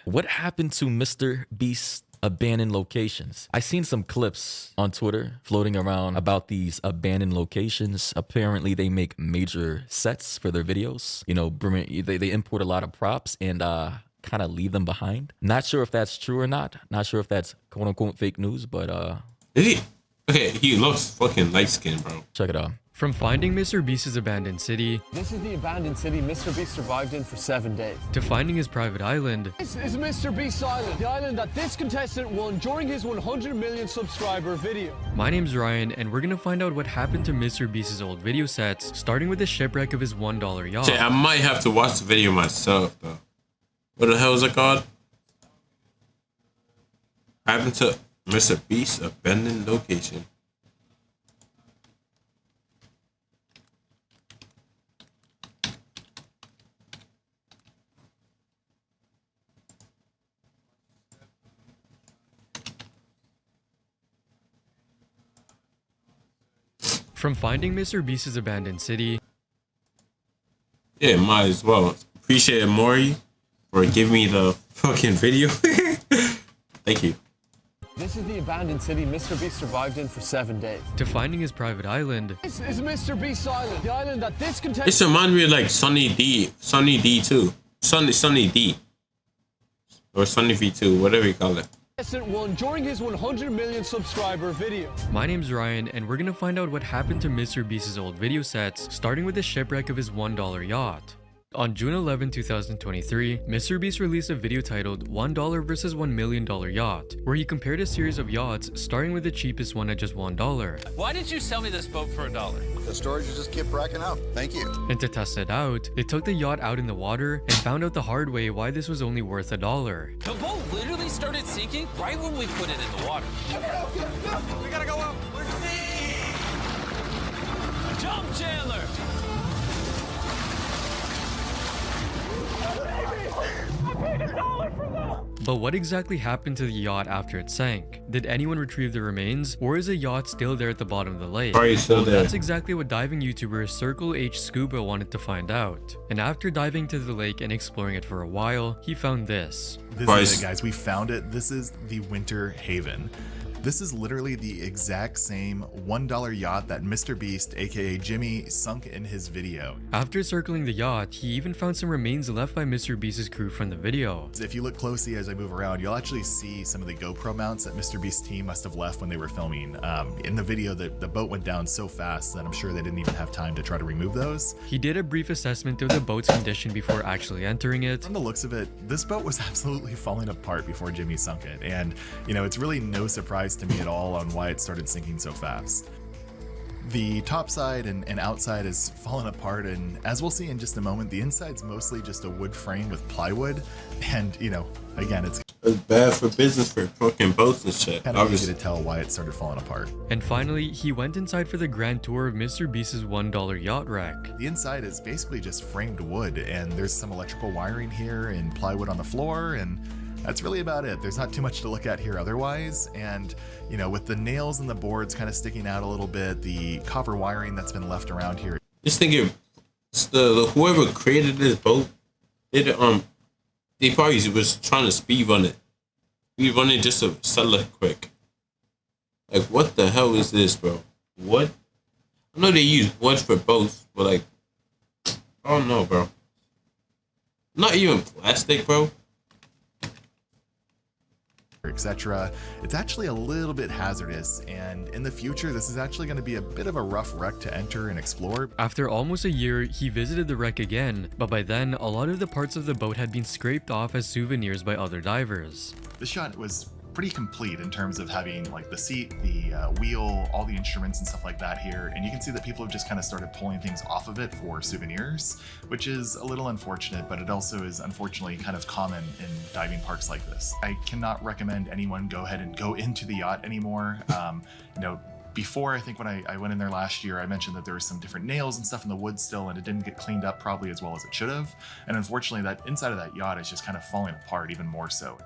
What happened to Mr. Beast's abandoned locations? I seen some clips on Twitter floating around about these abandoned locations. Apparently they make major sets for their videos. You know, they import a lot of props and kind of leave them behind. Not sure if that's true or not. Not sure if that's quote unquote fake news, but is he? Okay, he looks fucking light skinned, bro. Check it out. From finding Mr. Beast's abandoned city, this is the abandoned city Mr. Beast survived in for 7 days, to finding his private island. This is Mr. Beast's island, the island that this contestant won during his 100 million subscriber video. My name's Ryan, and we're gonna find out what happened to Mr. Beast's old video sets, starting with the shipwreck of his $1 yacht. Shit, I might have to watch the video myself, though. What the hell is it called? Happened to Mr. Beast's abandoned location. From finding Mr. Beast's abandoned city. Yeah, might as well. Appreciate it, Maury, for giving me the fucking video. Thank you. This is the abandoned city Mr. Beast survived in for 7 days, to finding his private island. This is Mr. Beast's island, the island that this contestant... This reminds me of like Sunny D too. Sunny D. Or Sunny V2, whatever you call it. Won during his 100 million subscriber video. My name's Ryan, and we're gonna find out what happened to Mr. Beast's old video sets, starting with the shipwreck of his $1 yacht. On June 11, 2023, Mr. Beast released a video titled $1 versus $1 million yacht, where he compared a series of yachts, starting with the cheapest one at just $1. Why did you sell me this boat for $1? The storage just kept racking up. Thank you. And to test it out, they took the yacht out in the water and found out the hard way why this was only worth $1. The boat literally started sinking right when we put it in the water. We gotta go up. We're sinking. Jump, Chandler. But what exactly happened to the yacht after it sank? Did anyone retrieve the remains, or is the yacht still there at the bottom of the lake? Probably still there. That's exactly what diving YouTuber Circle H Scuba wanted to find out. And after diving to the lake and exploring it for a while, he found this. This is it, guys. We found it. This is the Winter Haven. This is literally the exact same $1 yacht that Mr. Beast, aka Jimmy, sunk in his video. After circling the yacht, he even found some remains left by Mr. Beast's crew from the video. If you look closely as I move around, you'll actually see some of the GoPro mounts that Mr. Beast's team must have left when they were filming. In the video, the boat went down so fast that I'm sure they didn't even have time to try to remove those. He did a brief assessment of the boat's condition before actually entering it. From the looks of it, this boat was absolutely falling apart before Jimmy sunk it. And, you know, it's really no surprise to me at all on why it started sinking so fast. The top side and outside is fallen apart, and as we'll see in just a moment, the inside's mostly just a wood frame with plywood, and you know, again, it's bad for business for fucking boats and shit. kind of easy to tell why it started falling apart. And finally, he went inside for the grand tour of Mr. Beast's $1 yacht wreck. The inside is basically just framed wood, and there's some electrical wiring here and plywood on the floor, and that's really about it. There's not too much to look at here otherwise. And, you know, with the nails and the boards kind of sticking out a little bit, the copper wiring that's been left around here. Just thinking, whoever created this boat, they probably was trying to speed run it just to sell it quick. Like, what the hell is this, bro? What? I know they use wood for boats, but like, I don't know, bro. Not even plastic, bro. Etc. It's actually a little bit hazardous, and in the future this is actually going to be a bit of a rough wreck to enter and explore. After almost a year, he visited the wreck again, but by then a lot of the parts of the boat had been scraped off as souvenirs by other divers. This shot was pretty complete in terms of having like the seat, the wheel, all the instruments and stuff like that here, and you can see that people have just kind of started pulling things off of it for souvenirs, which is a little unfortunate, but it also is unfortunately kind of common in diving parks like this. I cannot recommend anyone go ahead and go into the yacht anymore. You know, before, I think when I went in there last year, I mentioned that there were some different nails and stuff in the wood still, and it didn't get cleaned up probably as well as it should have, and unfortunately that inside of that yacht is just kind of falling apart even more so.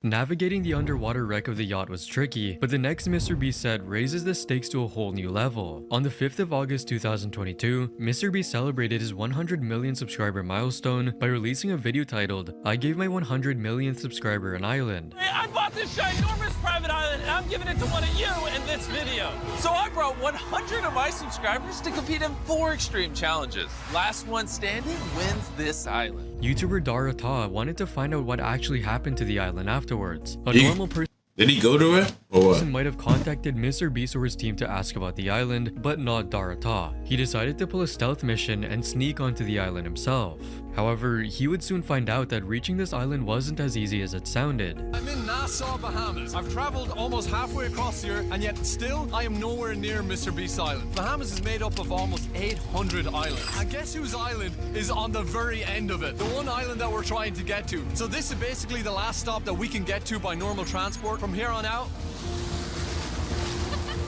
Navigating the underwater wreck of the yacht was tricky, but the next MrBeast set raises the stakes to a whole new level. On the 5th of August 2022, MrBeast celebrated his 100 million subscriber milestone by releasing a video titled, "I gave my 100 millionth subscriber an island." I bought this ginormous private island and I'm giving it to one of you in this video. So I brought 100 of my subscribers to compete in 4 extreme challenges. Last one standing wins this island. YouTuber Dara Ta wanted to find out what actually happened to the island afterwards. A He- normal person Did he go to it or what? might have contacted MrBeast or his team to ask about the island, but not Dara Ta. He decided to pull a stealth mission and sneak onto the island himself. However, he would soon find out that reaching this island wasn't as easy as it sounded. I'm in Nassau, Bahamas. I've traveled almost halfway across here, and yet still I am nowhere near MrBeast Island. Bahamas is made up of almost 800 islands. And guess whose island is on the very end of it? The one island that we're trying to get to. So this is basically the last stop that we can get to by normal transport. From here on out,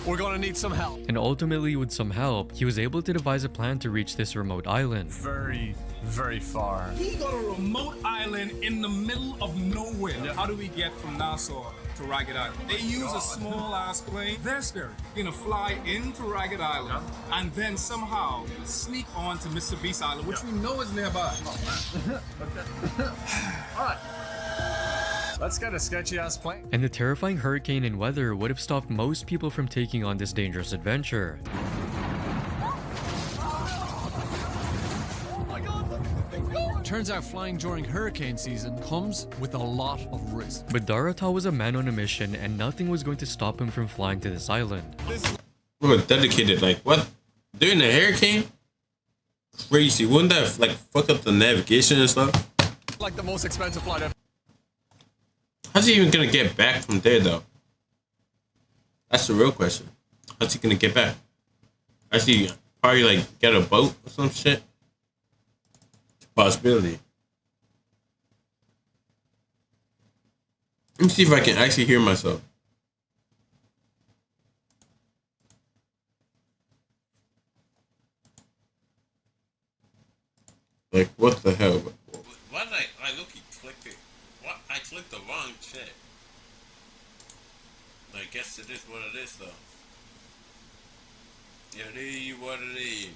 we're gonna need some help. And ultimately, with some help, he was able to devise a plan to reach this remote island. Very, very far. We got a remote island in the middle of nowhere. How do we get from Nassau to Ragged Island? They use a small ass plane. They're scary. You're gonna fly into Ragged Island and then somehow sneak on to MrBeast Island, which we know is nearby. Alright. Let's get a sketchy ass plane. And the terrifying hurricane and weather would have stopped most people from taking on this dangerous adventure. Turns out flying during hurricane season comes with a lot of risk. But Dara Ta was a man on a mission and nothing was going to stop him from flying to this island. Bro, dedicated, like what? During the hurricane? Crazy. Wouldn't that like fuck up the navigation and stuff? Like the most expensive flight ever. How's he even gonna get back from there though? That's the real question. How's he gonna get back? How's he probably like get a boat or some shit? Possibility. Let me see if I can actually hear myself. Like what the hell? Why did I look? He clicked it. What? I clicked the wrong shit. I guess it is what it is though. It is what it is.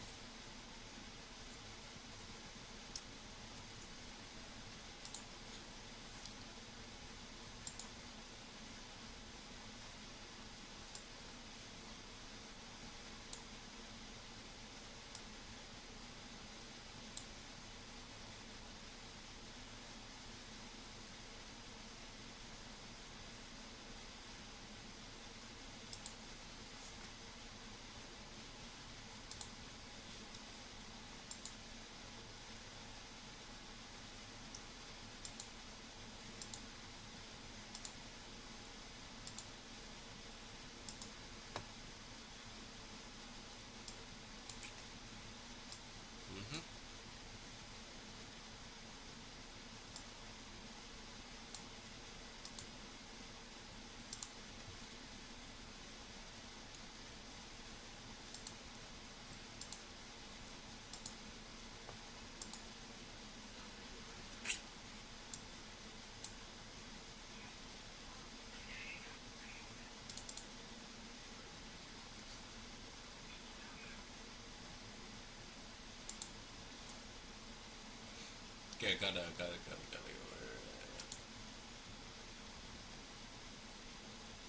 Okay, gotta go.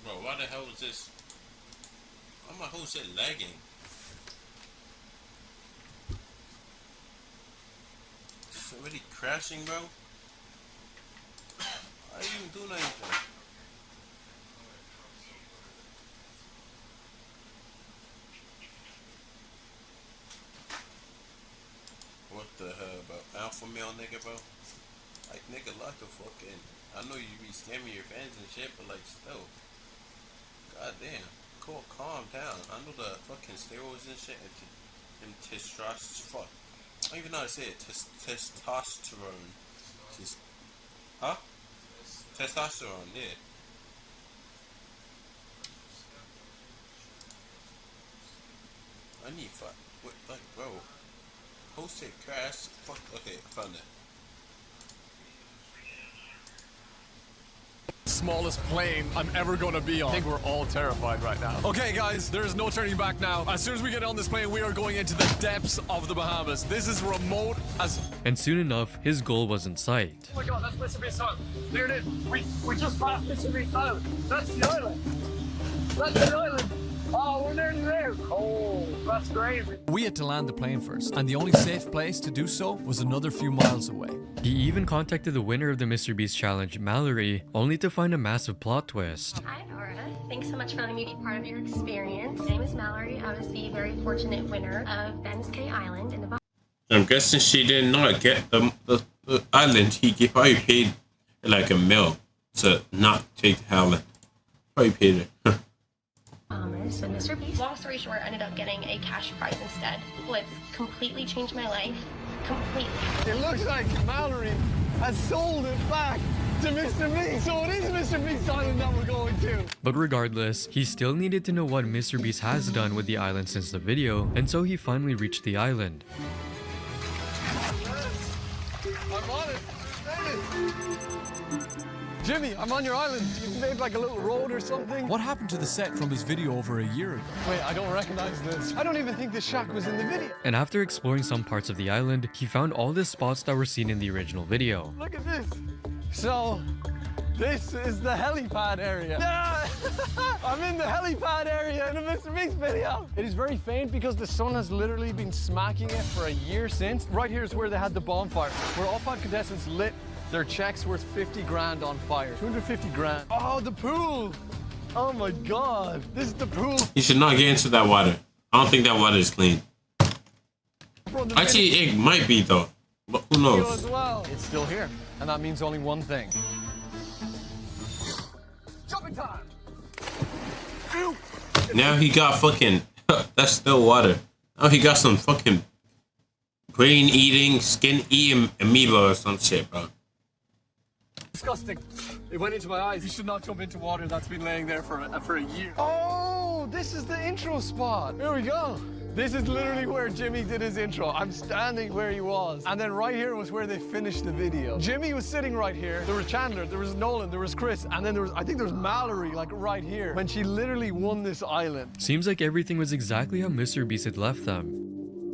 Bro, why the hell is this? Why my whole shit lagging? Somebody crashing, bro? Why are you even doing anything? What the hell, bro? Alpha male nigga, bro? Like, nigga, like a fucking... I know you be scamming your fans and shit, but like, still. Goddamn. Cool, calm down. I know the fucking steroids and shit and testosterone. Fuck. I don't even know how to say it. Testosterone. Just... Huh? Testosterone, yeah. I need fuck. What, like, bro? Post it crash. Fuck. Okay, I found it. smallest plane I'm ever gonna be on. I think we're all terrified right now. Okay, guys, there is no turning back now. As soon as we get on this plane, we are going into the depths of the Bahamas. This is remote as... And soon enough, his goal was in sight. Oh my god, that's Mr. Beast Island. There it is. We just passed Mr. Beast Island. That's the island. That's the island. Oh, we're nearly there. Oh, that's great. We had to land the plane first, and the only safe place to do so was another few miles away. He even contacted the winner of the Mr. Beast challenge, Mallory, only to find a massive plot twist. Hi, Nora. Thanks so much for letting me be part of your experience. My name is Mallory. I was the very fortunate winner of Ben's Cay Island in the Bahamas. I'm guessing she did not get the island. He probably paid like $1 million to not take the island. Probably paid her. So Mr. Beast, long story short, ended up getting a cash prize instead, which completely changed my life. Completely. It looks like Mallory has sold it back to Mr. Beast, so it is Mr. Beast Island that we're going to. But regardless, he still needed to know what Mr. Beast has done with the island since the video, and so he finally reached the island. I'm on it. Jimmy, I'm on your island. You made like a little road or something. What happened to the set from his video over a year ago? Wait, I don't recognize this. I don't even think this shack was in the video. And after exploring some parts of the island, he found all the spots that were seen in the original video. Look at this. So, this is the helipad area. Yeah! I'm in the helipad area in a Mr. Beast video. It is very faint because the sun has literally been smacking it for a year since. Right here is where they had the bonfire, where all 5 contestants lit their checks worth 50 grand on fire. 250 grand. Oh, the pool. Oh my God. This is the pool. You should not get into that water. I don't think that water is clean. Actually, it might be though. But who knows? As well. It's still here. And that means only one thing. Jumping time. Now he got fucking, that's still water. Now he got some fucking brain eating, skin eating amoeba or some shit, bro. Disgusting. It went into my eyes. You should not jump into water that's been laying there for a year. Oh, this is the intro spot. Here we go. This is literally where Jimmy did his intro. I'm standing where he was. And then right here was where they finished the video. Jimmy was sitting right here. There was Chandler, there was Nolan, there was Chris, and then there was, I think there was Mallory, like right here, when she literally won this island. Seems like everything was exactly how Mr. Beast had left them.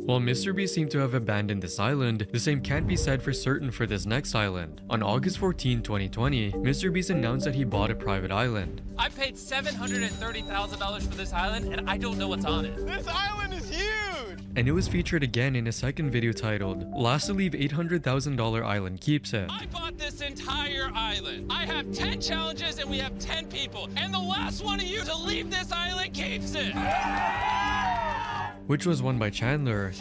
While Mr. Beast seemed to have abandoned this island, the same can't be said for certain for this next island. On August 14, 2020, Mr. Beast announced that he bought a private island. I paid $730,000 for this island, and I don't know what's on it. This island is huge! And it was featured again in a second video titled, Last to Leave $800,000 Island Keeps It. I bought this entire island. I have 10 challenges, and we have 10 people. And the last one of you to leave this island keeps it. Which was won by Chandler.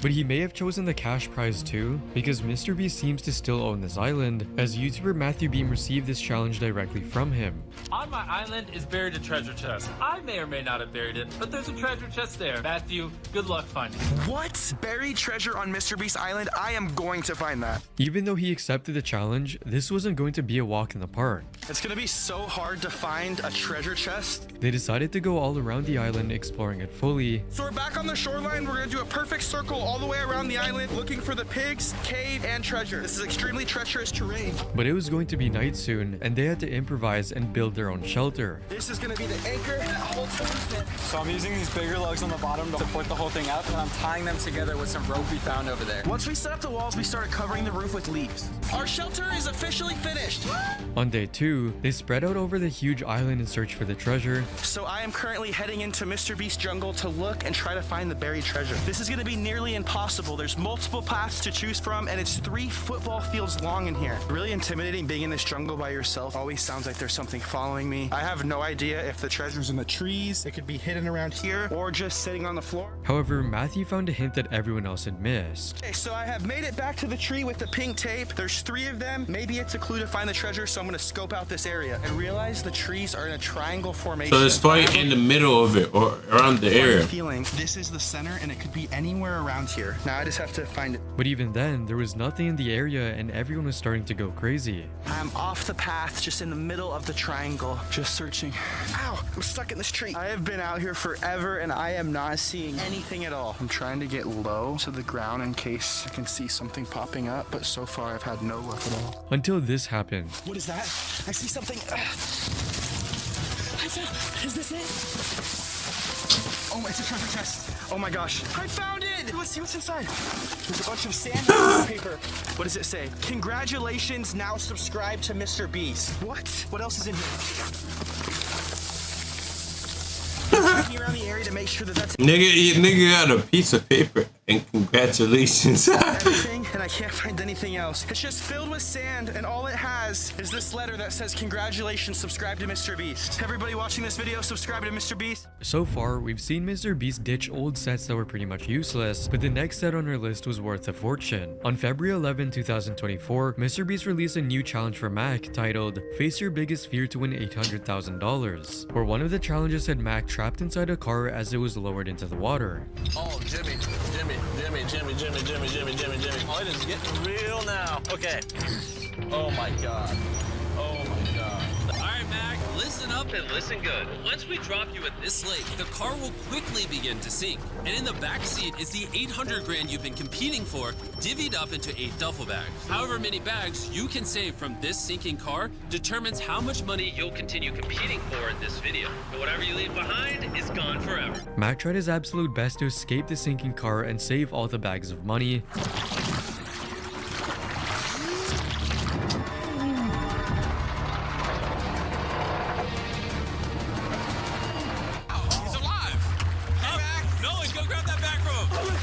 But he may have chosen the cash prize too, because Mr. Beast seems to still own this island, as YouTuber Matthew Beam received this challenge directly from him. On my island is buried a treasure chest. I may or may not have buried it, but there's a treasure chest there. Matthew, good luck finding it. What? Buried treasure on Mr. Beast Island? I am going to find that. Even though he accepted the challenge, this wasn't going to be a walk in the park. It's gonna be so hard to find a treasure chest. They decided to go all around the island exploring it fully. So we're back on the shoreline. We're gonna do a perfect circle all the way around the island, looking for the pigs, cave, and treasure. This is extremely treacherous terrain. But it was going to be night soon, and they had to improvise and build their own shelter. This is gonna be the anchor that holds everything. So I'm using these bigger lugs on the bottom to support the whole thing up, and I'm tying them together with some rope we found over there. Once we set up the walls, we started covering the roof with leaves. Our shelter is officially finished. On day 2, they spread out over the huge island in search for the treasure. So I am currently heading into Mr. Beast Jungle to look and try to find the buried treasure. This is gonna be nearly impossible. There's multiple paths to choose from, and it's 3 football fields long in here. Really intimidating being in this jungle by yourself. Always sounds like there's something following me. I have no idea if the treasure's in the trees, it could be hidden around here, or just sitting on the floor. However, Matthew found a hint that everyone else had missed. Okay, so I have made it back to the tree with the pink tape. There's 3 of them. Maybe it's a clue to find the treasure, so I'm gonna scope out this area. I realize the trees are in a triangle formation. So it's probably in the middle of it or around the area. Feeling this is the center, and it could be anywhere around here. Now I just have to find it. But even then, there was nothing in the area and everyone was starting to go crazy. I'm off the path, just in the middle of the triangle, just searching. Ow, I'm stuck in this tree. street. I have been out here forever and I am not seeing anything at all. I'm trying to get low to the ground in case I can see something popping up, but so far I've had no luck at all. Until this happened. What is that? I see something. Is this it? Oh, it's a treasure chest. Oh my gosh. I found it! Let's see what's inside. There's a bunch of sand and a piece of paper. What does it say? Congratulations, now subscribe to Mr. Beast. What? What else is in here? Checking around the area to make sure that that's Nigga got a piece of paper and congratulations. everything, and I can't find anything else. It's just filled with sand, and all it has is this letter that says, congratulations, subscribe to Mr. Beast. Everybody watching this video, subscribe to Mr. Beast. So far, we've seen Mr. Beast ditch old sets that were pretty much useless, but the next set on our list was worth a fortune. On February 11, 2024, Mr. Beast released a new challenge for Mac titled Face Your Biggest Fear to Win $800,000, where one of the challenges had Mac trapped inside a car as it was lowered into the water. Oh, Jimmy. Oh, it is getting real now. Okay. Oh my God. Oh my God. All right, Mac, listen up and listen good. Once we drop you at this lake, the car will quickly begin to sink. And in the back seat is the 800 grand you've been competing for, divvied up into 8 duffel bags. However many bags you can save from this sinking car determines how much money you'll continue competing for in this video. And whatever you leave behind is gone forever. Mac tried his absolute best to escape the sinking car and save all the bags of money. He's alive! Hey, Mac! No, let's go grab that bag from him!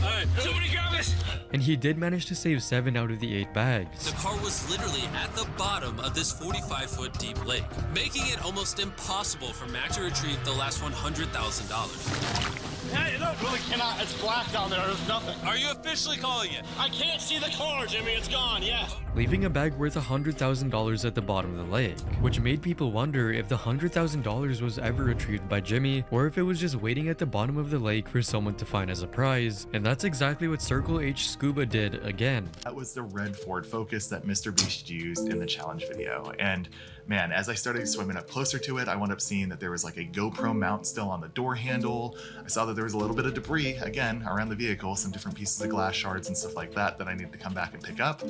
Alright, somebody grab it! And he did manage to save 7 out of the 8 bags. The car was literally at the bottom of this 45-foot deep lake, making it almost impossible for Mac to retrieve the last $100,000. Hey, look, really cannot. It's black down there. There's nothing. Are you officially calling it? I can't see the car, Jimmy. It's gone. Yeah. Leaving a bag worth $100,000 at the bottom of the lake, which made people wonder if the $100,000 was ever retrieved by Jimmy, or if it was just waiting at the bottom of the lake for someone to find as a prize. And that's exactly what Circle H Scuba did again. That was the red Ford Focus that Mr. Beast used in the challenge video. And man, as I started swimming up closer to it, I wound up seeing that there was like a GoPro mount still on the door handle. I saw that there was a little bit of debris, again, around the vehicle, some different pieces of glass shards and stuff like that that I needed to come back and pick up.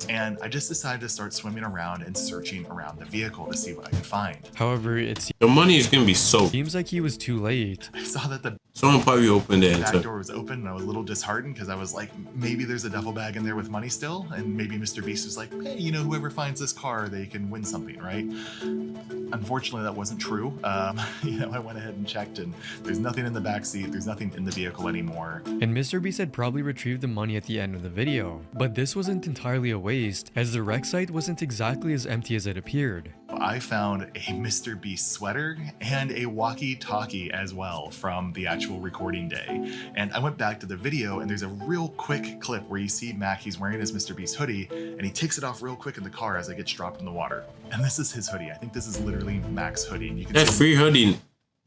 And I just decided to start swimming around and searching around the vehicle to see what I could find. However, it The money is gonna be soaked. seems like he was too late. I saw that the Someone probably opened it. back door was open and I was a little disheartened because I was like, maybe there's a duffel bag in there with money still, and maybe Mr. Beast was like, hey, you know, whoever finds this car, they can win something, right? Unfortunately, that wasn't true. You know, I went ahead and checked and there's nothing in the back seat, there's nothing in the vehicle anymore. And Mr. Beast had probably retrieved the money at the end of the video. But this wasn't entirely a waste, as the wreck site wasn't exactly as empty as it appeared. I found a Mr. Beast sweater and a walkie-talkie as well from the actual recording day. And I went back to the video and there's a real quick clip where you see Mac, he's wearing his Mr. Beast hoodie and he takes it off real quick in the car as it gets dropped in the water. And this is his hoodie. I think this is literally Mac's hoodie. And you can That's see free hoodie.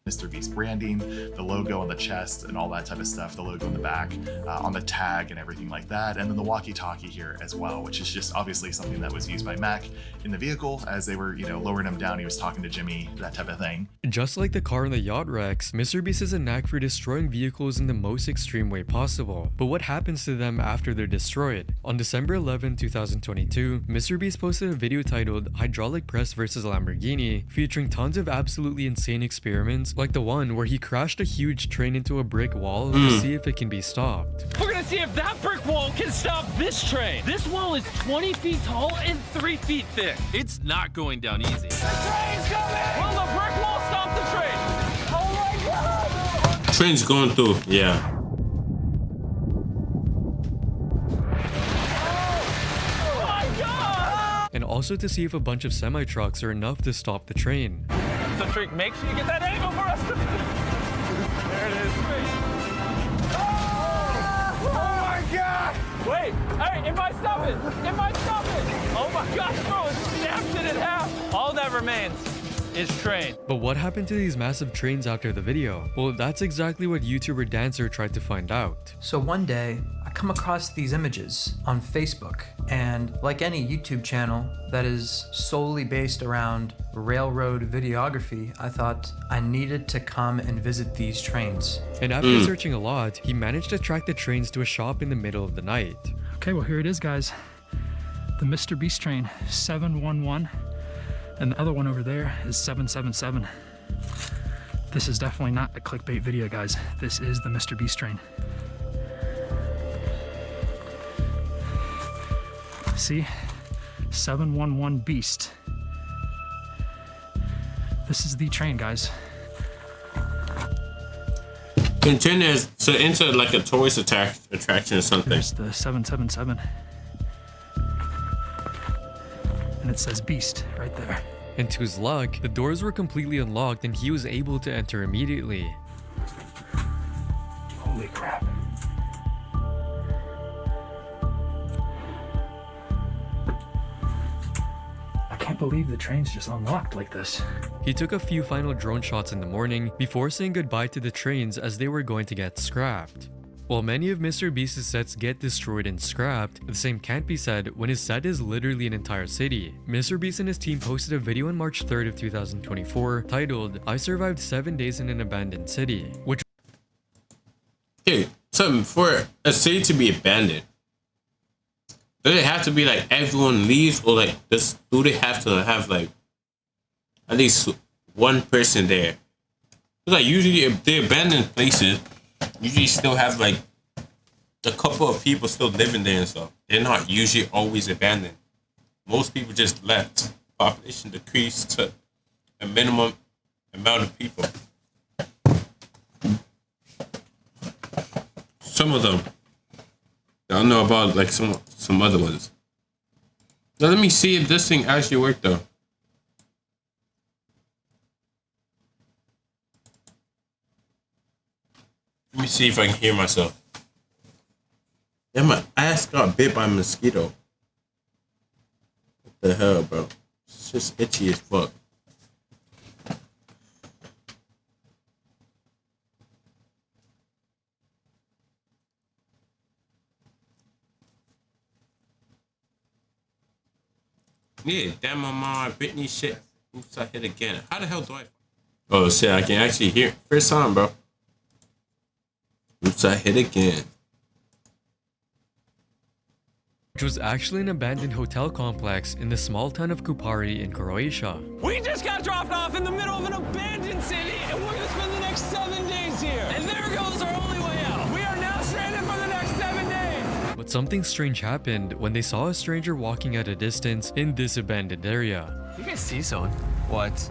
Mr. Beast branding, the logo on the chest and all that type of stuff, the logo in the back, on the tag and everything like that. And then the walkie-talkie here as well, which is just obviously something that was used by Mac in the vehicle as they were, you know, lowering him down. He was talking to Jimmy, that type of thing. Just like the car in the yacht wrecks, Mr. Beast has a knack for destroying vehicles in the most extreme way possible. But what happens to them after they're destroyed? On December 11, 2022, Mr. Beast posted a video titled Hydraulic Press vs. Lamborghini, featuring tons of absolutely insane experiments, like the one where he crashed a huge train into a brick wall to see if it can be stopped. We're gonna see if that brick wall can stop this train. This wall is 20 feet tall and 3 feet thick. It's not going down easy. The train's coming! Will the brick wall stop the train? Oh my God! Train's going through, yeah. Oh my God! And also to see if a bunch of semi-trucks are enough to stop the train. The trick, make sure you get that angle for us. There it is. Oh my God! Wait, hey, it might stop it. It might stop it. Oh my gosh, bro, it snapped it in half. All that remains is train. But what happened to these massive trains after the video? Well, that's exactly what YouTuber Dancer tried to find out. So one day, I come across these images on Facebook, and like any YouTube channel that is solely based around railroad videography, I thought I needed to come and visit these trains. And after searching a lot, he managed to track the trains to a shop in the middle of the night. Okay, well here it is, guys. The Mr. Beast train, 711, and the other one over there is 777. This is definitely not a clickbait video, guys. This is the Mr. Beast train. See? 711 Beast. This is the train, guys. Continue to enter like a tourist attraction or something. There's the 777. And it says Beast right there. And to his luck, the doors were completely unlocked and he was able to enter immediately. Holy crap. I can't believe the train's just unlocked like this. He took a few final drone shots in the morning before saying goodbye to the trains as they were going to get scrapped. While many of Mr. Beast's sets get destroyed and scrapped, the same can't be said when his set is literally an entire city. Mr. Beast and his team posted a video on March 3rd of 2024 titled, "I survived 7 days in an abandoned city," which... Okay, so for a city to be abandoned, does it have to be like everyone leaves, or like do they have to have like at least one person there? Because like usually if they abandoned places, usually still have like a couple of people still living there and stuff. They're not usually always abandoned. Most people just left. Population decreased to a minimum amount of people. Some of them. I don't know about like some other ones. Now let me see if this thing actually worked though. Let me see if I can hear myself. Yeah, my ass got bit by a mosquito. What the hell, bro? It's just itchy as fuck. Yeah, damn my mom, Britney shit. Oops, I hit again. How the hell do I? Oh shit, I can actually hear. First time, bro. Oops, I hit again. Which was actually an abandoned hotel complex in the small town of Kupari in Croatia. We just got dropped off in the middle of an abandoned city, and we're gonna spend the next 7 days here. And there goes our only way out. We are now stranded for the next 7 days. But something strange happened when they saw a stranger walking at a distance in this abandoned area. You guys see someone? What?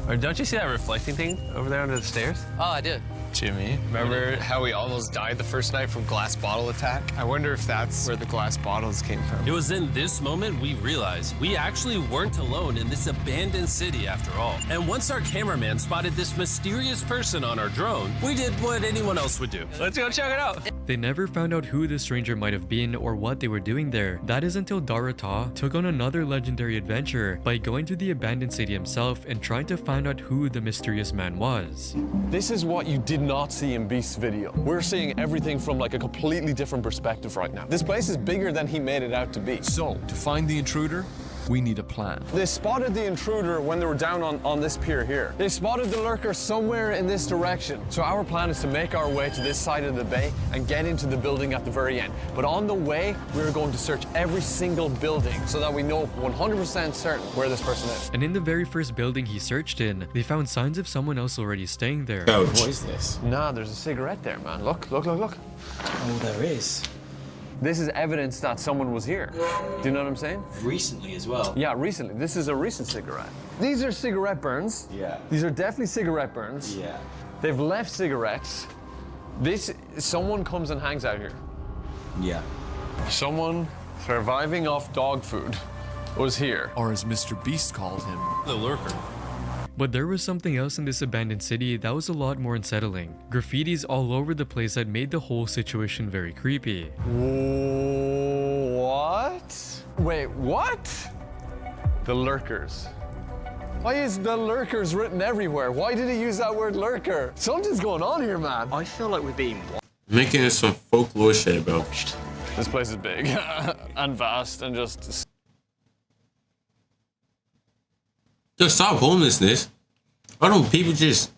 Or don't you see that reflecting thing over there under the stairs? Oh, I did. Jimmy, remember how we almost died the first night from glass bottle attack? I wonder if that's where the glass bottles came from. It was in this moment we realized we actually weren't alone in this abandoned city after all. And once our cameraman spotted this mysterious person on our drone, we did what anyone else would do. Let's go check it out. They never found out who the stranger might have been or what they were doing there. That is until Darata took on another legendary adventure by going to the abandoned city himself and trying to find out who the mysterious man was. This is what you did not see in Beast's video. We're seeing everything from like a completely different perspective right now. This place is bigger than he made it out to be. So, to find the intruder, we need a plan. They spotted the intruder when they were down on this pier here. They spotted the lurker somewhere in this direction. So our plan is to make our way to this side of the bay and get into the building at the very end. But on the way, we're going to search every single building so that we know 100% certain where this person is. And in the very first building he searched in, they found signs of someone else already staying there. What is this? Nah, there's a cigarette there, man. Look. Oh, there is. This is evidence that someone was here. Do you know what I'm saying? Recently as well. Yeah, recently. This is a recent cigarette. These are cigarette burns. Yeah. These are definitely cigarette burns. Yeah. They've left cigarettes. Someone comes and hangs out here. Yeah. Someone surviving off dog food was here. Or as Mr. Beast called him, the lurker. But there was something else in this abandoned city that was a lot more unsettling. Graffitis all over the place that made the whole situation very creepy. What? Wait, what? The lurkers. Why is the lurkers written everywhere? Why did he use that word lurker? Something's going on here, man. I feel like we're being Making some folklore shit, bro. This place is big and vast and just... Just stop homelessness. Why don't people just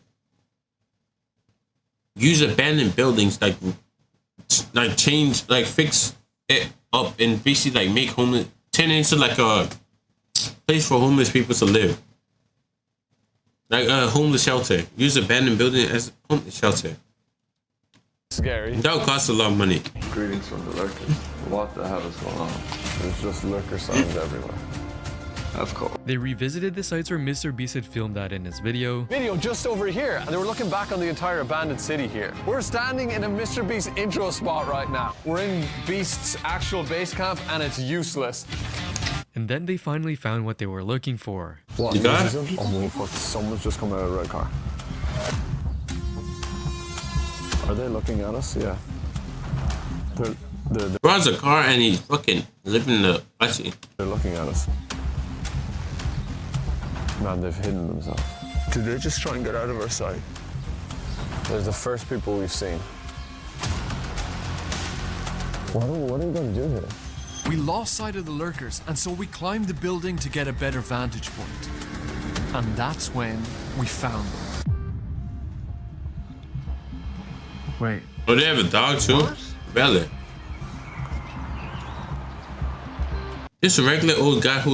use abandoned buildings, like change, like fix it up and basically like make homeless, turn it into like a place for homeless people to live. Like a homeless shelter. Use abandoned building as a homeless shelter. Scary. That would cost a lot of money. Greetings from the lurkers. What the hell is going on? There's just lurker signs everywhere. Of course. They revisited the sites where Mr. Beast had filmed that in his video. Just over here, and they were looking back on the entire abandoned city here. We're standing in a Mr. Beast intro spot right now. We're in Beast's actual base camp, and it's useless. And then they finally found what they were looking for. What? You got it? Oh, fuck, someone's just come out of a red car. Are they looking at us? Yeah. They're Brought a car and he's fucking living in the actually. They're looking at us. Man, they've hidden themselves. Did they just try and get out of our sight? They're the first people we've seen. What are we going to do here? We lost sight of the lurkers, and so we climbed the building to get a better vantage point. And that's when we found them. Wait. Oh, they have a dog too? Really? Just a regular old guy who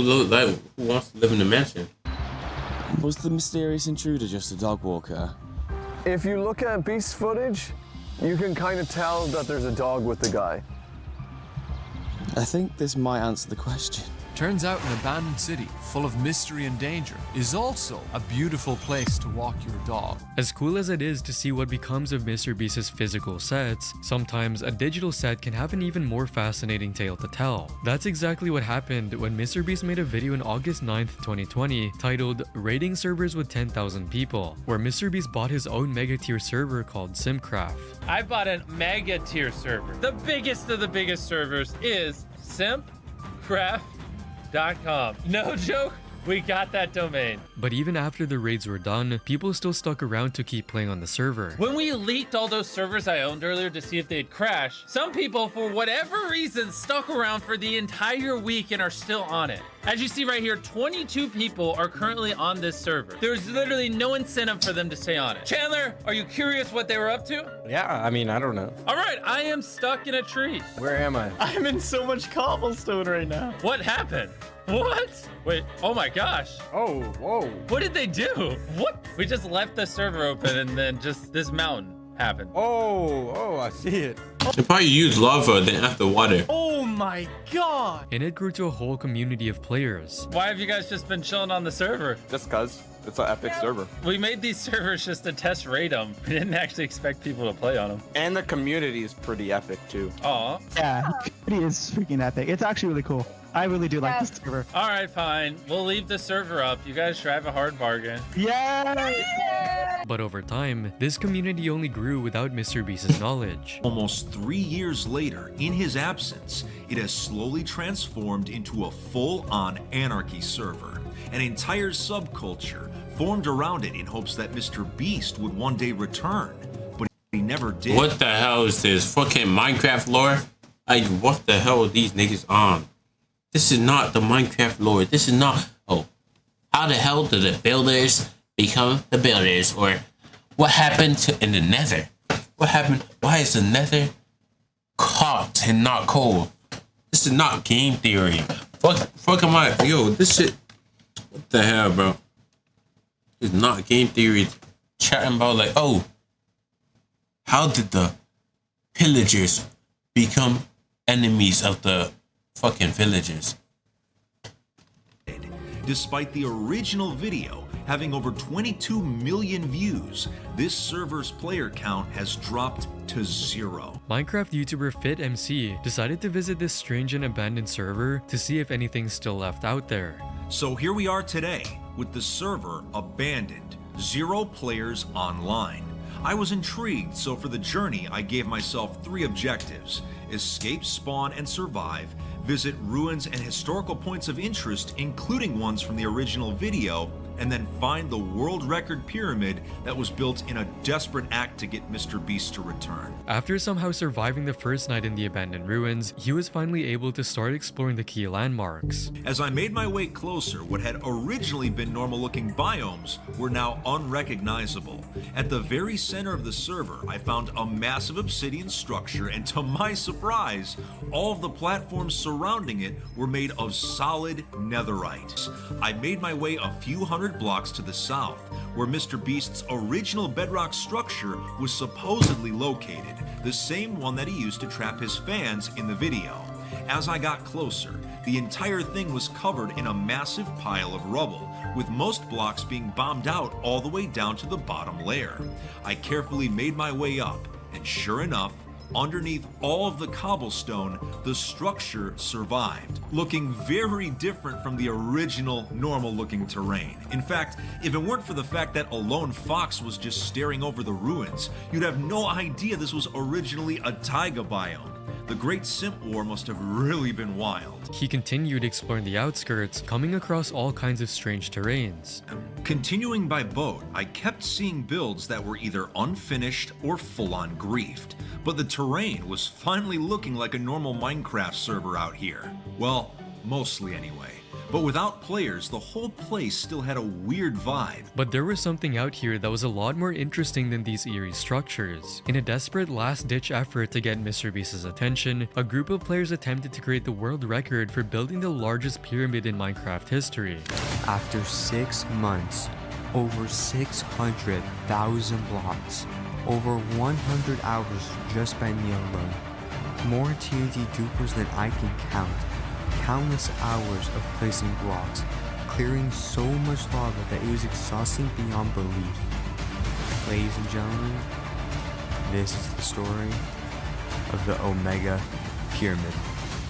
wants to live in a mansion. Was the mysterious intruder just a dog walker? If you look at Beast's footage, you can kind of tell that there's a dog with the guy. I think this might answer the question. Turns out an abandoned city full of mystery and danger is also a beautiful place to walk your dog. As cool as it is to see what becomes of Mr. Beast's physical sets, sometimes a digital set can have an even more fascinating tale to tell. That's exactly what happened when Mr. Beast made a video on August 9th, 2020 titled Raiding Servers with 10,000 People, where Mr. Beast bought his own mega tier server called Simcraft. I bought a mega tier server. The biggest of the biggest servers is Simcraft.com. No joke, we got that domain. But even after the raids were done, people still stuck around to keep playing on the server. When we leaked all those servers I owned earlier to see if they'd crash, some people, for whatever reason, stuck around for the entire week and are still on it. As you see right here, 22 people are currently on this server. There's literally no incentive for them to stay on it. Chandler, are you curious what they were up to? Yeah, I mean, I don't know. All right, I am stuck in a tree. Where am I? I'm in so much cobblestone right now. What happened? What? Wait, oh my gosh. Oh, whoa. What did they do? What? We just left the server open and then just this mountain happened. Oh, I see it. They probably use lava then after water. Oh my god. And it grew to a whole community of players. Why have you guys just been chilling on the server? Just cause it's an epic server. We made these servers just to test rate them. We didn't actually expect people to play on them. And the community is pretty epic too. Aw. Yeah, it is freaking epic. It's actually really cool. I really do like this server. All right, fine. We'll leave the server up. You guys drive a hard bargain. Yeah. But over time, this community only grew without Mr. Beast's knowledge. Almost 3 years later, in his absence, it has slowly transformed into a full-on anarchy server. An entire subculture formed around it in hopes that Mr. Beast would one day return, but he never did. What the hell is this? Fucking Minecraft lore? Like, what the hell are these niggas on? This is not the Minecraft lore. This is not... Oh. How the hell did the builders become the builders? Or what happened in the nether? What happened? Why is the nether hot and not cold? This is not game theory. Fuck am I... Yo, this shit... What the hell, bro? It's not game theory. Chatting about like, oh, how did the pillagers become enemies of the fucking villagers? Despite the original video having over 22 million views, this server's player count has dropped to 0. Minecraft YouTuber FitMC decided to visit this strange and abandoned server to see if anything's still left out there. So here we are today, with the server abandoned, 0 players online. I was intrigued, so for the journey I gave myself 3 objectives: escape, spawn, and survive, visit ruins and historical points of interest, including ones from the original video, and then find the world record pyramid that was built in a desperate act to get Mr. Beast to return. After somehow surviving the first night in the abandoned ruins, he was finally able to start exploring the key landmarks. As I made my way closer, what had originally been normal-looking biomes were now unrecognizable. At the very center of the server, I found a massive obsidian structure, and to my surprise, all of the platforms surrounding it were made of solid netherite. I made my way a few hundred blocks to the south, where Mr. Beast's original bedrock structure was supposedly located, the same one that he used to trap his fans in the video. As I got closer, the entire thing was covered in a massive pile of rubble, with most blocks being bombed out all the way down to the bottom layer. I carefully made my way up, and sure enough, underneath all of the cobblestone, the structure survived, looking very different from the original normal-looking terrain. In fact, if it weren't for the fact that a lone fox was just staring over the ruins, you'd have no idea this was originally a taiga biome. The Great Simp War must have really been wild. He continued exploring the outskirts, coming across all kinds of strange terrains. Continuing by boat, I kept seeing builds that were either unfinished or full-on griefed, but the terrain was finally looking like a normal Minecraft server out here. Well, mostly anyway. But without players, the whole place still had a weird vibe. But there was something out here that was a lot more interesting than these eerie structures. In a desperate last-ditch effort to get Mr. Beast's attention, a group of players attempted to create the world record for building the largest pyramid in Minecraft history. After 6 months, over 600,000 blocks, over 100 hours just by me alone, more TNT dupers than I can count, countless hours of placing blocks, clearing so much lava that it was exhausting beyond belief. Ladies and gentlemen, this is the story of the Omega Pyramid.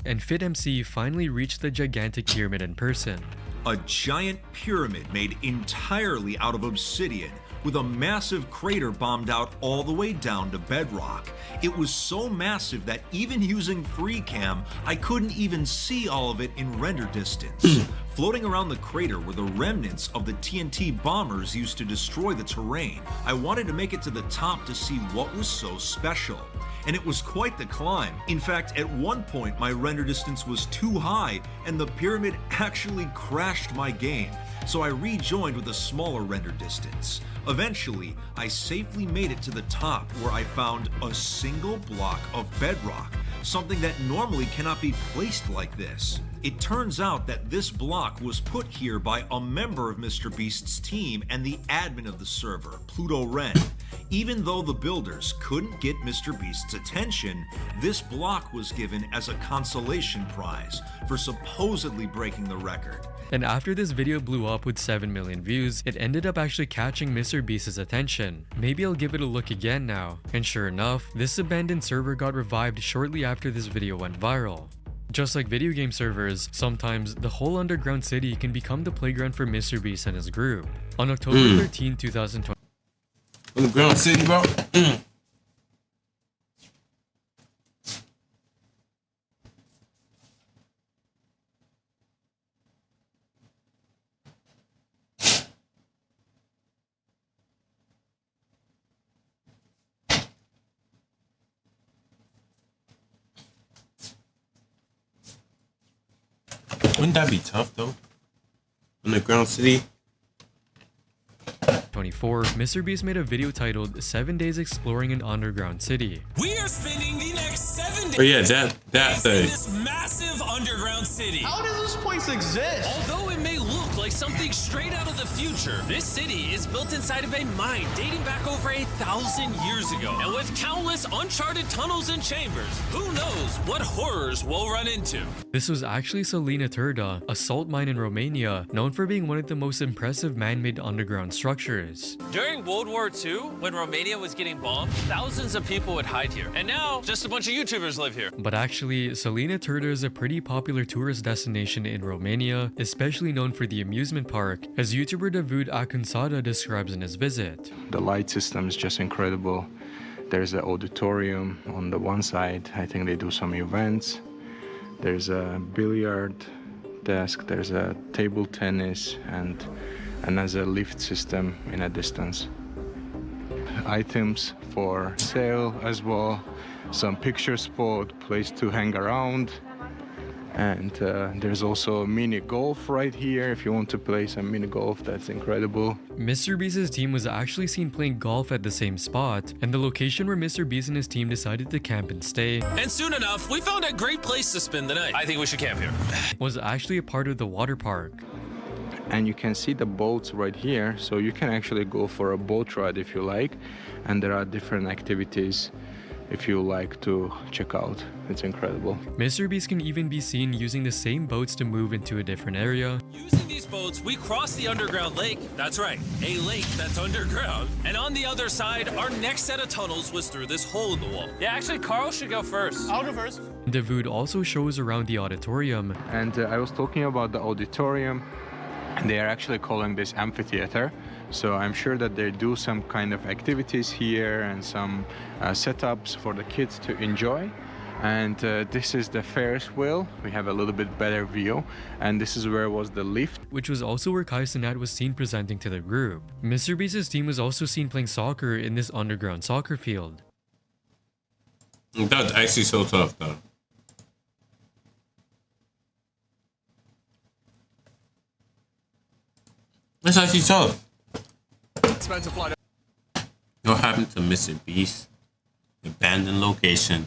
And FitMC finally reached the gigantic pyramid in person. A giant pyramid made entirely out of obsidian, with a massive crater bombed out all the way down to bedrock. It was so massive that even using FreeCam, I couldn't even see all of it in render distance. Floating around the crater were the remnants of the TNT bombers used to destroy the terrain. I wanted to make it to the top to see what was so special. And it was quite the climb. In fact, at one point my render distance was too high and the pyramid actually crashed my game. So I rejoined with a smaller render distance. Eventually, I safely made it to the top where I found a single block of bedrock, something that normally cannot be placed like this. It turns out that this block was put here by a member of Mr. Beast's team and the admin of the server, Pluto Ren. Even though the builders couldn't get Mr. Beast's attention, this block was given as a consolation prize for supposedly breaking the record. And after this video blew up with 7 million views, it ended up actually catching Mr. Beast's attention. Maybe I'll give it a look again now. And sure enough, this abandoned server got revived shortly after this video went viral. Just like video game servers, sometimes the whole underground city can become the playground for Mr. Beast and his group. On October 13, 2020, Underground city, bro. Wouldn't that be tough though? Underground city. 24, Mr. Beast made a video titled 7 Days Exploring an Underground City. We are spending the next 7 days. Oh yeah, that in thing. this massive underground city. How does this place exist? Although it may look like something straight out of the future, this city is built inside of a mine dating back over 1,000 years ago. And with countless uncharted tunnels and chambers, who knows what horrors we'll run into. This was actually Salina Turda, a salt mine in Romania, known for being one of the most impressive man-made underground structures. During World War II, when Romania was getting bombed, thousands of people would hide here. And now, just a bunch of YouTubers live here. But actually, Salina Turda is a pretty popular tourist destination in Romania, especially known for the amusement park, as YouTuber David Akunsada describes in his visit. The light system is just incredible. There's an auditorium on the one side. I think they do some events. There's a billiard desk, there's a table tennis, and and has a lift system in a distance. Items for sale as well, some picture spot, place to hang around, and there's also a mini golf right here if you want to play some mini golf. That's incredible. MrBeast's team was actually seen playing golf at the same spot, and the location where MrBeast and his team decided to camp and stay, And soon enough, we found a great place to spend the night. I think we should camp here. was actually a part of the water park. And you can see the boats right here, so you can actually go for a boat ride if you like, and there are different activities if you like to check out. It's incredible. MrBeast can even be seen using the same boats to move into a different area. Using these boats, we crossed the underground lake. That's right, a lake that's underground. And on the other side, our next set of tunnels was through this hole in the wall. Yeah, actually, Carl should go first. I'll go first. Davude also shows around the auditorium. And I was talking about the auditorium. They are actually calling this amphitheater, so I'm sure that they do some kind of activities here and some setups for the kids to enjoy. And this is the Ferris wheel. We have a little bit better view, and this is where was the lift, which was also where Kai Cenat was seen presenting to the group. MrBeast's team was also seen playing soccer in this underground soccer field. That's actually so tough though. That's actually tough. Spencer flight. What happened to Mr. Beast? Abandoned location.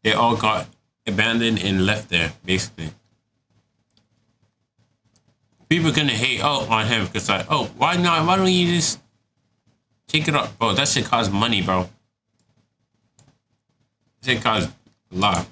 They all got abandoned and left there, basically. People are gonna hate out on him because like, oh, why not? Why don't you just take it up, bro? That shit costs money, bro. That shit costs a lot.